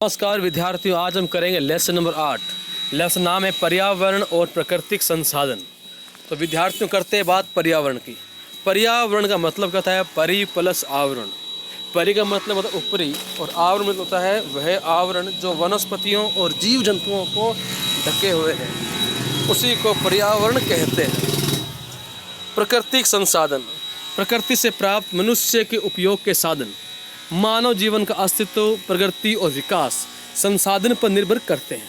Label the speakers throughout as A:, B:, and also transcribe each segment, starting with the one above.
A: नमस्कार विद्यार्थियों, आज हम करेंगे लेसन नंबर 8। लेसन नाम है पर्यावरण और प्राकृतिक संसाधन। तो विद्यार्थियों करते हैं बात पर्यावरण की। पर्यावरण का मतलब क्या होता है? परि प्लस आवरण। परि का मतलब होता है ऊपरी और आवरण मतलब होता है वह आवरण जो वनस्पतियों और जीव जंतुओं को ढके हुए हैं, उसी को पर्यावरण कहते हैं। प्राकृतिक संसाधन, प्रकृति से प्राप्त मनुष्य के उपयोग के साधन। मानव जीवन का अस्तित्व, प्रगति और विकास संसाधन पर निर्भर करते हैं।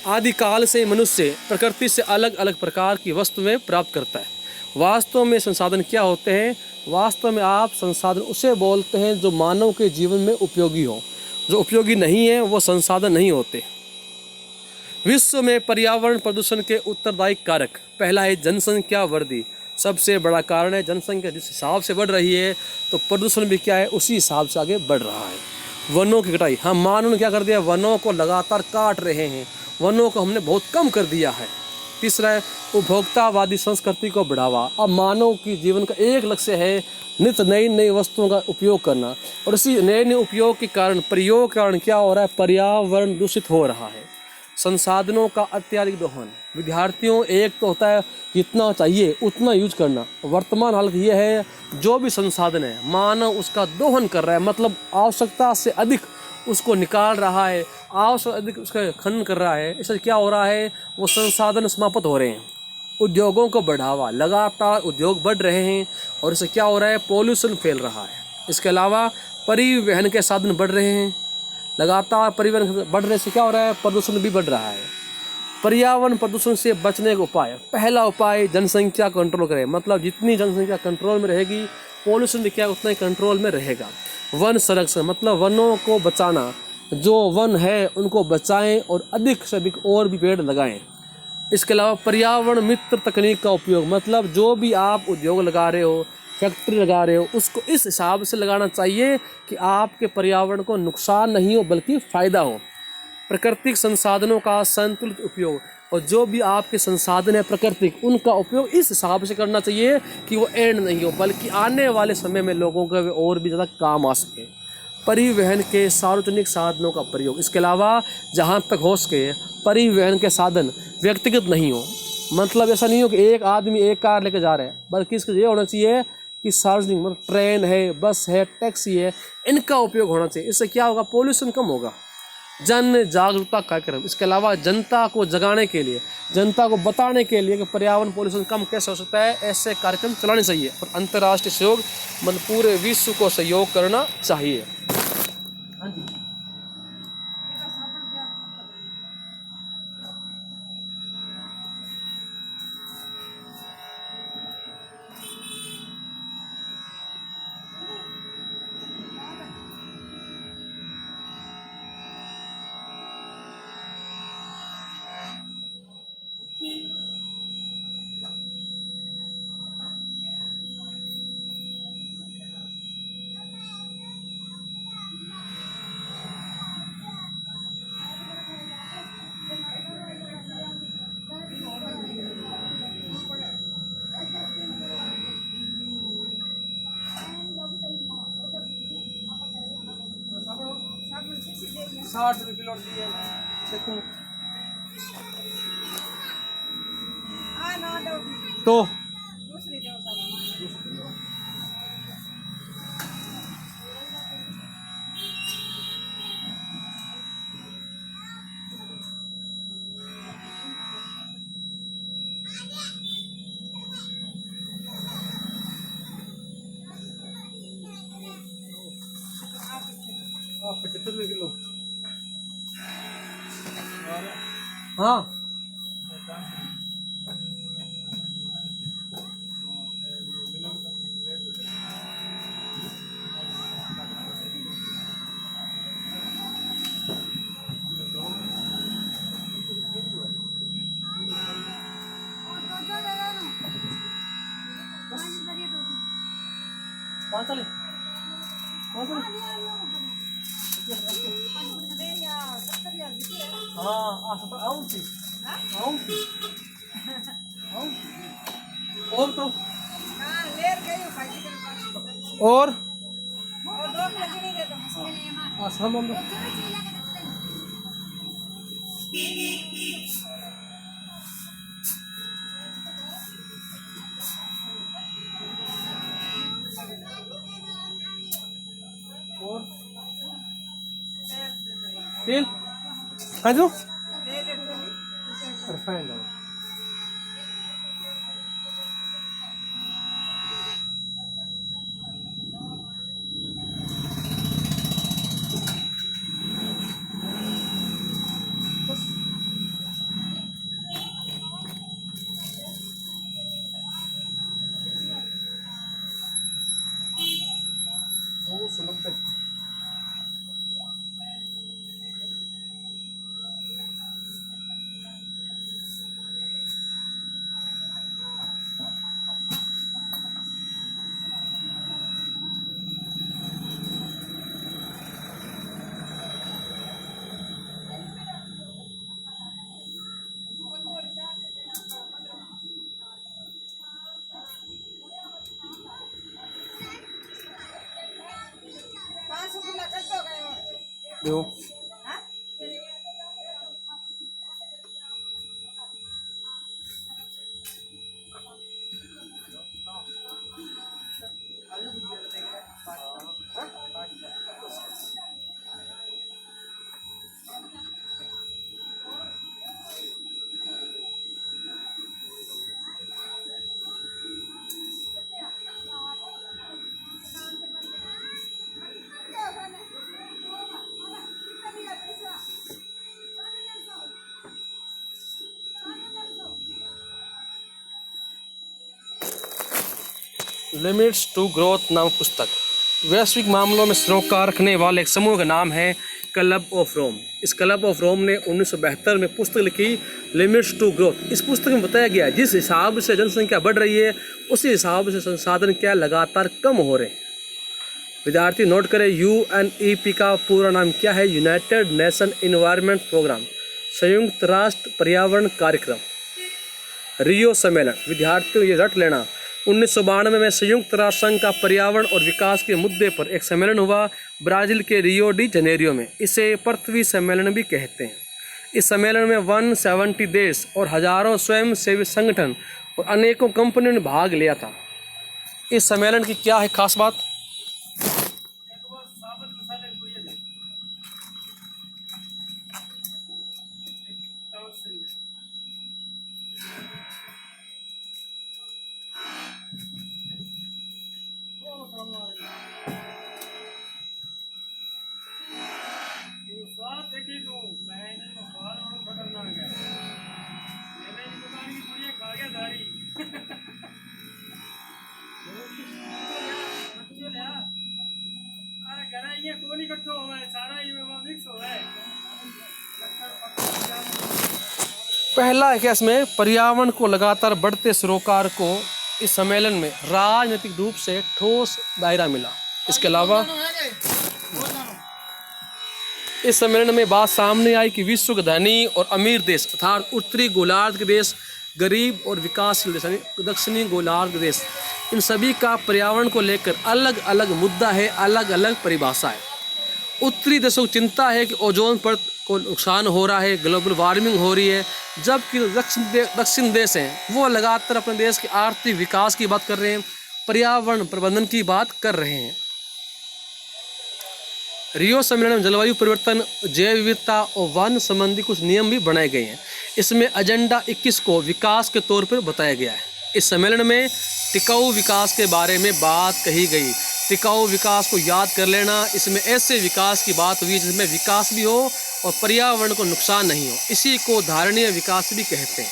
A: आदिकाल से मनुष्य प्रकृति से अलग अलग प्रकार की वस्तुएं प्राप्त करता है। वास्तव में संसाधन क्या होते हैं? वास्तव में आप संसाधन उसे बोलते हैं जो मानव के जीवन में उपयोगी हो। जो उपयोगी नहीं है वो संसाधन नहीं होते। विश्व में पर्यावरण प्रदूषण के उत्तरदायी कारक, पहला है जनसंख्या वृद्धि। सबसे बड़ा कारण है जनसंख्या जिस हिसाब से बढ़ रही है तो प्रदूषण भी क्या है उसी हिसाब से आगे बढ़ रहा है। वनों की कटाई, हम मानव ने क्या कर दिया? वनों को लगातार काट रहे हैं, वनों को हमने बहुत कम कर दिया है। तीसरा है उपभोक्तावादी संस्कृति को बढ़ावा। अब मानव की जीवन का एक लक्ष्य है नित्य नई नई वस्तुओं का उपयोग करना, और इसी नए नए उपयोग के कारण प्रयोग के कारण क्या हो रहा है? पर्यावरण दूषित हो रहा है। संसाधनों का अत्यधिक दोहन, विद्यार्थियों एक तो होता है जितना चाहिए उतना यूज करना। वर्तमान हालत ये है जो भी संसाधन है मानव उसका दोहन कर रहा है, मतलब आवश्यकता से अधिक उसको निकाल रहा है, आवश्यकता अधिक उसका खनन कर रहा है। इससे क्या हो रहा है? वो संसाधन समाप्त हो रहे हैं। उद्योगों को बढ़ावा, लगातार उद्योग बढ़ रहे हैं और इससे क्या हो रहा है? पॉल्यूशन फैल रहा है। इसके अलावा परिवहन के साधन बढ़ रहे हैं, लगातार परिवहन बढ़ने से क्या हो रहा है? प्रदूषण भी बढ़ रहा है। पर्यावरण प्रदूषण से बचने का उपाय, पहला उपाय जनसंख्या कंट्रोल करें, मतलब जितनी जनसंख्या कंट्रोल में रहेगी पॉल्यूशन भी क्या उतना ही कंट्रोल में रहेगा। वन संरक्षण, मतलब वनों को बचाना, जो वन है उनको बचाएं और अधिक से अधिक और भी पेड़ लगाएं। इसके अलावा पर्यावरण मित्र तकनीक का उपयोग, मतलब जो भी आप उद्योग लगा रहे हो, फैक्ट्री लगा रहे हो, उसको इस हिसाब से लगाना चाहिए कि आपके पर्यावरण को नुकसान नहीं हो बल्कि फ़ायदा हो। प्राकृतिक संसाधनों का संतुलित उपयोग, और जो भी आपके संसाधन है प्राकृतिक उनका उपयोग इस हिसाब से करना चाहिए कि वो एंड नहीं हो बल्कि आने वाले समय में लोगों को और भी ज़्यादा काम आ सके। परिवहन के सार्वजनिक साधनों का प्रयोग, इसके अलावा जहाँ तक हो सके परिवहन के साधन व्यक्तिगत नहीं हो, मतलब ऐसा नहीं हो कि एक आदमी एक कार लेकर जा रहा है, बल्कि इसका ये होना चाहिए कि सार्वजनिक, मतलब ट्रेन है, बस है, टैक्सी है, इनका उपयोग होना चाहिए। इससे क्या होगा? पॉल्यूशन कम होगा। जन जागरूकता कार्यक्रम, इसके अलावा जनता को जगाने के लिए, जनता को बताने के लिए कि पर्यावरण पॉल्यूशन कम कैसे हो सकता है, ऐसे कार्यक्रम चलाने चाहिए। और अंतर्राष्ट्रीय सहयोग, मतलब पूरे विश्व को सहयोग करना चाहिए। हाँ जी। ₹60 किलो दिए देखो तो आप 75 किलो। हाँ कौन सा ले? कौन सा ले? हाँ आऊँगी आऊँगी और तो और असम हम और तेल हाँ जो रिफाइंड ऑयल वो सुनो पे देखो लिमिट्स टू ग्रोथ नामक पुस्तक वैश्विक मामलों में सरोकार रखने वाले एक समूह का नाम है क्लब ऑफ रोम। इस क्लब ऑफ रोम ने 1972 में पुस्तक लिखी लिमिट्स टू ग्रोथ। इस पुस्तक में बताया गया जिस हिसाब से जनसंख्या बढ़ रही है उसी हिसाब से संसाधन क्या लगातार कम हो रहे हैं। विद्यार्थी नोट करें, UNEP का पूरा नाम क्या है? यूनाइटेड नेशन इन्वायरमेंट प्रोग्राम, संयुक्त राष्ट्र पर्यावरण कार्यक्रम। रियो सम्मेलन, विद्यार्थियों ये रट लेना, 1992 में संयुक्त राष्ट्र संघ का पर्यावरण और विकास के मुद्दे पर एक सम्मेलन हुआ ब्राज़ील के रियो डी जनेरियो में। इसे पृथ्वी सम्मेलन भी कहते हैं। इस सम्मेलन में 170 देश और हजारों स्वयंसेवी संगठन और अनेकों कंपनियों ने भाग लिया था। इस सम्मेलन की क्या है खास बात? पहला है कि इसमें पर्यावरण को लगातार बढ़ते सरोकार को इस सम्मेलन में राजनीतिक रूप से ठोस दायरा मिला। इसके अलावा इस सम्मेलन में बात सामने आई कि विश्व के धनी और अमीर देश अर्थात उत्तरी गोलार्ध के देश, गरीब और विकासशील देश यानी दक्षिणी गोलार्ध के देश, इन सभी का पर्यावरण को लेकर अलग अलग मुद्दा है, अलग अलग परिभाषा है। उत्तरी देशों को चिंता है कि ओजोन परत को नुकसान हो रहा है, ग्लोबल वार्मिंग हो रही है, जबकि दक्षिण देश हैं वो लगातार अपने देश के आर्थिक विकास की बात कर रहे हैं, पर्यावरण प्रबंधन की बात कर रहे हैं। रियो सम्मेलन में जलवायु परिवर्तन, जैव विविधता और वन संबंधी कुछ नियम भी बनाए गए हैं। इसमें एजेंडा 21 को विकास के तौर पर बताया गया है। इस सम्मेलन में टिकाऊ विकास के बारे में बात कही गई। टिकाऊ विकास को याद कर लेना, इसमें ऐसे विकास की बात हुई जिसमें विकास भी हो और पर्यावरण को नुकसान नहीं हो। इसी को धारणीय विकास भी कहते हैं।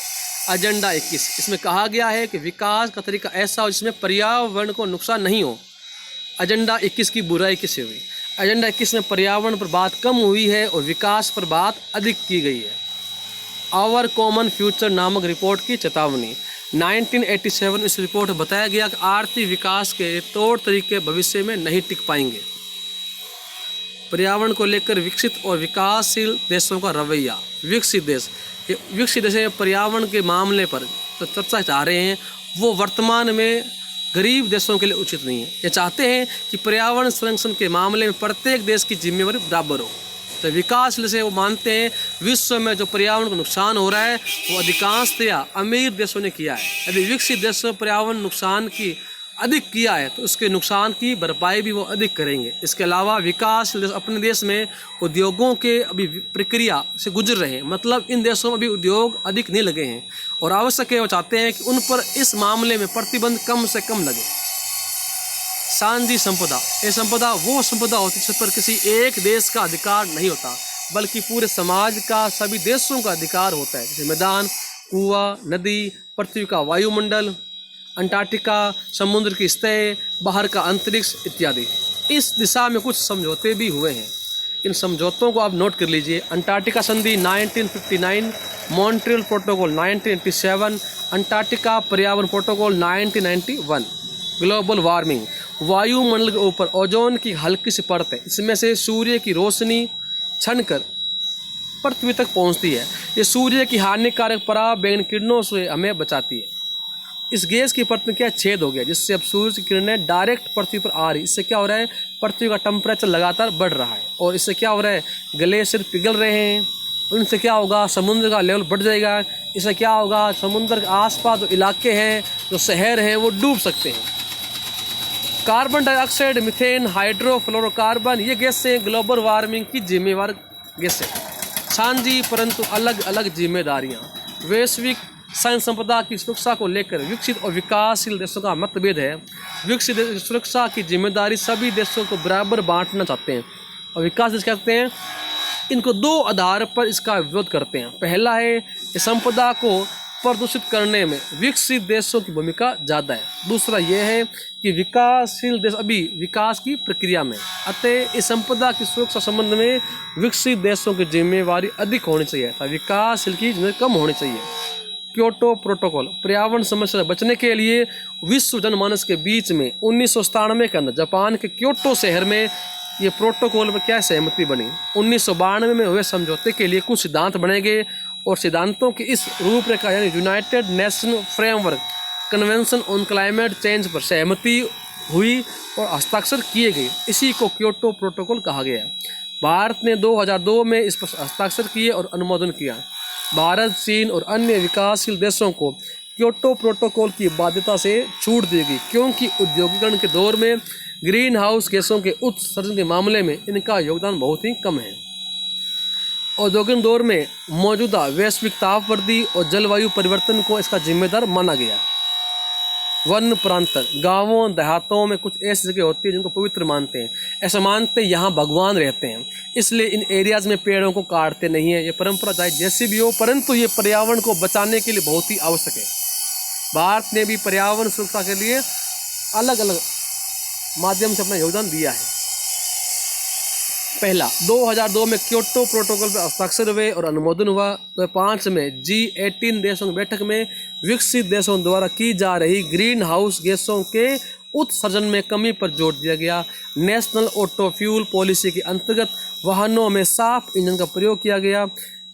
A: एजेंडा 21, इसमें कहा गया है कि विकास का तरीका ऐसा हो जिसमें पर्यावरण को नुकसान नहीं हो। एजेंडा 21 की बुराई किससे हुई? एजेंडा 21 में पर्यावरण पर बात कम हुई है और विकास पर बात अधिक की गई है। आवर कॉमन फ्यूचर नामक रिपोर्ट की चेतावनी 1987 इस रिपोर्ट में बताया गया कि आर्थिक विकास के तौर तरीके भविष्य में नहीं टिक पाएंगे। पर्यावरण को लेकर विकसित और विकासशील देशों का रवैया। विकसित देश पर्यावरण के मामले पर तो चर्चा चाह रहे हैं, वो वर्तमान में गरीब देशों के लिए उचित नहीं है। ये चाहते हैं कि पर्यावरण संरक्षण के मामले में प्रत्येक देश की जिम्मेवारी बराबर हो। तो विकासशील से वो मानते हैं विश्व में जो पर्यावरण को नुकसान हो रहा है वो अधिकांशतया अमीर देशों ने किया है। यदि विकसित देशों पर्यावरण नुकसान की अधिक किया है तो उसके नुकसान की भरपाई भी वो अधिक करेंगे। इसके अलावा विकासशील देश अपने देश में उद्योगों के अभी प्रक्रिया से गुजर रहे हैं, मतलब इन देशों में अभी उद्योग अधिक नहीं लगे हैं और आवश्यक है वो चाहते हैं कि उन पर इस मामले में प्रतिबंध कम से कम लगे। साझी संपदा, ये संपदा वो संपदा होती है जिस पर किसी एक देश का अधिकार नहीं होता बल्कि पूरे समाज का, सभी देशों का अधिकार होता है। जैसे मैदान, कुआं, नदी, पृथ्वी का वायुमंडल, अंटार्कटिका, समुद्र की सतह, बाहर का अंतरिक्ष इत्यादि। इस दिशा में कुछ समझौते भी हुए हैं, इन समझौतों को आप नोट कर लीजिए। अंटार्कटिका संधि 1959, मॉन्ट्रियल प्रोटोकॉल 1987, अंटार्कटिका पर्यावरण प्रोटोकॉल 1991। ग्लोबल वार्मिंग, वायुमंडल के ऊपर ओजोन की हल्की सी परत है, इसमें से सूर्य की रोशनी छनकर पृथ्वी तक पहुंचती है। ये सूर्य की हानिकारक पराबैंगनी किरणों से हमें बचाती है। इस गैस की परत में क्या छेद हो गया जिससे अब सूर्य की किरणें डायरेक्ट पृथ्वी पर आ रही। इससे क्या हो रहा है, पृथ्वी का टेम्परेचर लगातार बढ़ रहा है और इससे क्या हो रहा है, ग्लेशियर पिघल रहे हैं। उनसे क्या होगा, समुद्र का लेवल बढ़ जाएगा। इससे क्या होगा, समुद्र के आसपास जो इलाके हैं, जो शहर हैं, वो डूब सकते हैं। कार्बन डाइऑक्साइड, मीथेन, हाइड्रोफ्लोरोकार्बन, ये गैसें ग्लोबल वार्मिंग की जिम्मेवार गैसें। साझी परंतु अलग अलग जिम्मेदारियाँ। वैश्विक संपदा की सुरक्षा को लेकर विकसित और विकासशील देशों का मतभेद है। विकसित देश की सुरक्षा की जिम्मेदारी सभी देशों को बराबर बांटना चाहते हैं और विकास देश कहते हैं इनको दो आधार पर इसका विरोध करते हैं। पहला है कि संपदा को प्रदूषित करने में विकसित देशों की भूमिका ज़्यादा है। दूसरा यह है कि विकासशील देश अभी विकास की प्रक्रिया में, अतः इस संपदा की सुरक्षा संबंध में विकसित देशों की जिम्मेवारी अधिक होनी चाहिए, विकासशील की जिम्मेदारी कम होनी चाहिए। क्योटो प्रोटोकॉल, पर्यावरण समस्या से बचने के लिए विश्व जनमानस के बीच में 1997 के अंदर जापान के क्योटो शहर में ये प्रोटोकॉल पर क्या सहमति बनी। 1992 में हुए समझौते के लिए कुछ सिद्धांत बने गए और सिद्धांतों की इस रूपरेखा यानी United nation framework convention on climate change पर सहमति हुई और हस्ताक्षर किए गए। इसी को क्योटो प्रोटोकॉल कहा गया। भारत ने 2002 में इस पर हस्ताक्षर किए और अनुमोदन किया। भारत, चीन और अन्य विकासशील देशों को क्योटो प्रोटोकॉल की बाध्यता से छूट दी गई क्योंकि औद्योगिकरण के दौर में ग्रीन हाउस गैसों के उत्सर्जन के मामले में इनका योगदान बहुत ही कम है। औद्योगिक दौर में मौजूदा वैश्विक ताप वृद्धि और जलवायु परिवर्तन को इसका जिम्मेदार माना गया। वन प्रांतर, गांवों देहातों में कुछ ऐसी जगह होती है जिनको पवित्र मानते हैं। ऐसा मानते हैं यहाँ भगवान रहते हैं, इसलिए इन एरियाज में पेड़ों को काटते नहीं है। ये परंपरा चाहे जैसी भी हो, परंतु ये पर्यावरण को बचाने के लिए बहुत ही आवश्यक है। भारत ने भी पर्यावरण सुरक्षा के लिए अलग अलग माध्यम से अपना योगदान दिया है। पहला, 2002 में क्योटो प्रोटोकॉल पर हस्ताक्षर हुए और अनुमोदन हुआ। 2005 में G18 देशों की बैठक में विकसित देशों द्वारा की जा रही ग्रीन हाउस गैसों के उत्सर्जन में कमी पर जोर दिया गया। नेशनल ऑटो फ्यूल पॉलिसी के अंतर्गत वाहनों में साफ ईंधन का प्रयोग किया गया।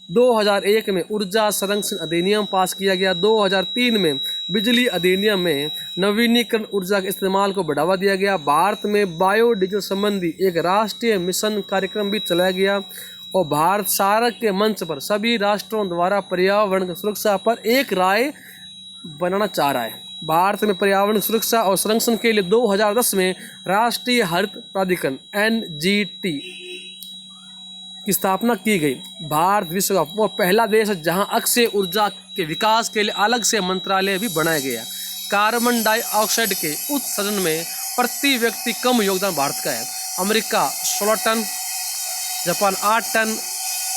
A: 2001 में ऊर्जा संरक्षण अधिनियम पास किया गया। 2003 में बिजली अधिनियम में नवीनीकरण ऊर्जा के इस्तेमाल को बढ़ावा दिया गया। भारत में बायोडीजल संबंधी एक राष्ट्रीय मिशन कार्यक्रम भी चलाया गया और भारत सार्क के मंच पर सभी राष्ट्रों द्वारा पर्यावरण की सुरक्षा पर एक राय बनाना चाह रहा है। भारत में पर्यावरण सुरक्षा और संरक्षण के लिए 2010 में राष्ट्रीय हरित प्राधिकरण NGT की स्थापना की गई। भारत विश्व का वो पहला देश है जहां अक्षय ऊर्जा के विकास के लिए अलग से मंत्रालय भी बनाया गया। कार्बन डाइऑक्साइड के उत्सर्जन में प्रति व्यक्ति कम योगदान भारत का है। अमेरिका 16 टन, जापान 8 टन,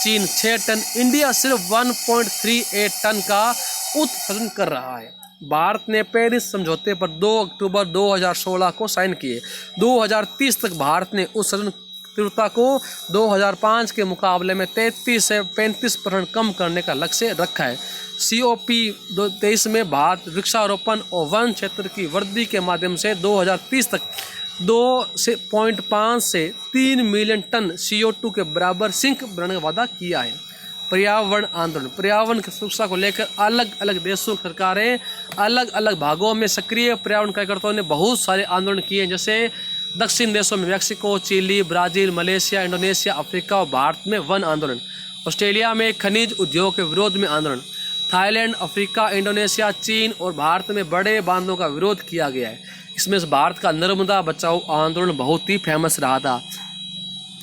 A: चीन 6 टन, इंडिया सिर्फ 1.38 टन का उत्सर्जन कर रहा है। भारत ने पेरिस समझौते पर 2 अक्टूबर 2016 को साइन किए। 2030 तक भारत ने उत्सर्जन तीव्रता को 2005 के मुकाबले में 33 से 35% कम करने का लक्ष्य रखा है। COP23 में भारत वृक्षारोपण और वन क्षेत्र की वृद्धि के माध्यम से 2030 तक 2.5 से 3 मिलियन टन CO2 के बराबर सिंक बनाने का वादा किया है। पर्यावरण आंदोलन, पर्यावरण की सुरक्षा को लेकर अलग अलग देशों की सरकारें अलग अलग भागों में सक्रिय पर्यावरण कार्यकर्ताओं ने बहुत सारे आंदोलन किए, जैसे दक्षिण देशों में Mexico, Chile, Brazil, Malaysia, Indonesia, Africa और भारत में वन आंदोलन, ऑस्ट्रेलिया में खनिज उद्योग के विरोध में आंदोलन, थाईलैंड, अफ्रीका, इंडोनेशिया, चीन और भारत में बड़े बांधों का विरोध किया गया है। इसमें से भारत का नर्मदा बचाओ आंदोलन बहुत ही फेमस रहा था।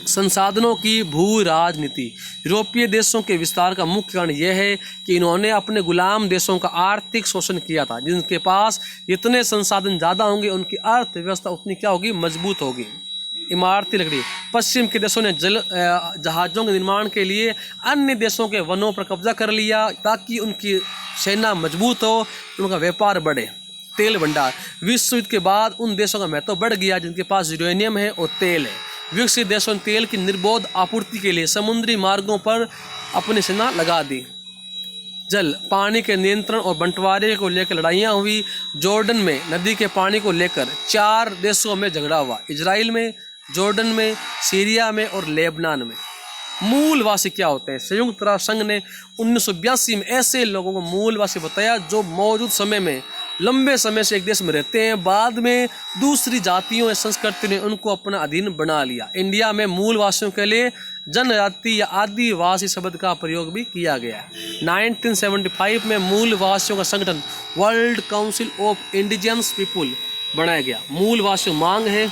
A: संसाधनों की भू राजनीति, यूरोपीय देशों के विस्तार का मुख्य कारण यह है कि इन्होंने अपने गुलाम देशों का आर्थिक शोषण किया था। जिनके पास जितने संसाधन ज़्यादा होंगे उनकी अर्थव्यवस्था उतनी क्या होगी, मजबूत होगी। इमारती लकड़ी, पश्चिम के देशों ने जहाज़ों के निर्माण के लिए अन्य देशों के वनों पर कब्जा कर लिया ताकि उनकी सेना मजबूत हो, उनका व्यापार बढ़े। तेल भंडार, विश्व युद्ध के बाद उन देशों का महत्व बढ़ गया जिनके पास यूरेनियम है और तेल है। विकसित देशों ने तेल की निर्बाध आपूर्ति के लिए समुद्री मार्गों पर अपनी सेना लगा दी। जल, पानी के नियंत्रण और बंटवारे को लेकर लड़ाइयाँ हुई। जॉर्डन में नदी के पानी को लेकर 4 देशों में झगड़ा हुआ, इजराइल में, जॉर्डन में, सीरिया में और लेबनान में। मूलवासी क्या होते हैं? संयुक्त राष्ट्र संघ ने 1982 में ऐसे लोगों को मूलवासी बताया जो मौजूद समय में लंबे समय से एक देश में रहते हैं, बाद में दूसरी जातियों या संस्कृति ने उनको अपना अधीन बना लिया। इंडिया में मूलवासियों के लिए जनजाति या आदिवासी शब्द का प्रयोग भी किया गया है। 1975 में मूलवासियों का संगठन world council of indigenous people बनाया गया। मूलवासियों मांग है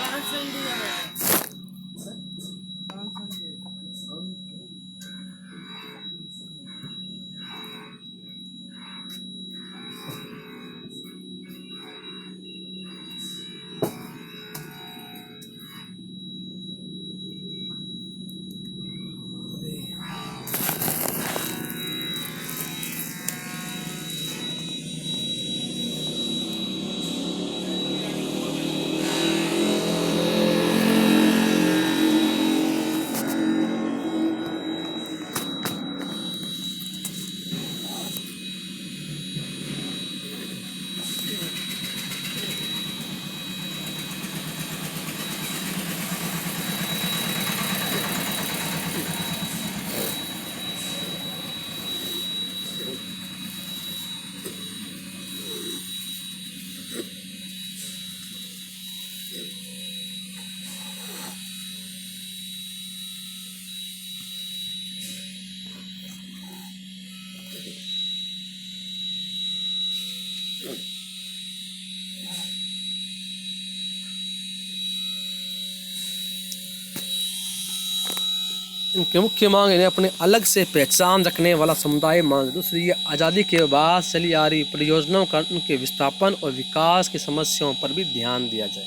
A: इनके मुख्य मांग इन्हें अपने अलग से पहचान रखने वाला समुदाय मांग। दूसरी, ये आज़ादी के बाद चली आ रही परियोजनाओं का उनके विस्थापन और विकास की समस्याओं पर भी ध्यान दिया जाए।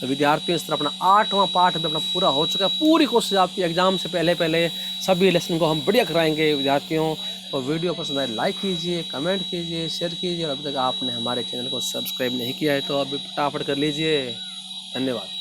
A: तो विद्यार्थियों, इस तरह अपना 8वां पाठ भी अपना पूरा हो चुका है। पूरी कोशिश आपकी एग्जाम से पहले सभी लेसन को हम बढ़िया कराएंगे विद्यार्थियों। तो वीडियो पसंद आए लाइक कीजिए, कमेंट कीजिए, शेयर कीजिए और अभी तक आपने हमारे चैनल को सब्सक्राइब नहीं किया है तो अभी फटाफट कर लीजिए। धन्यवाद।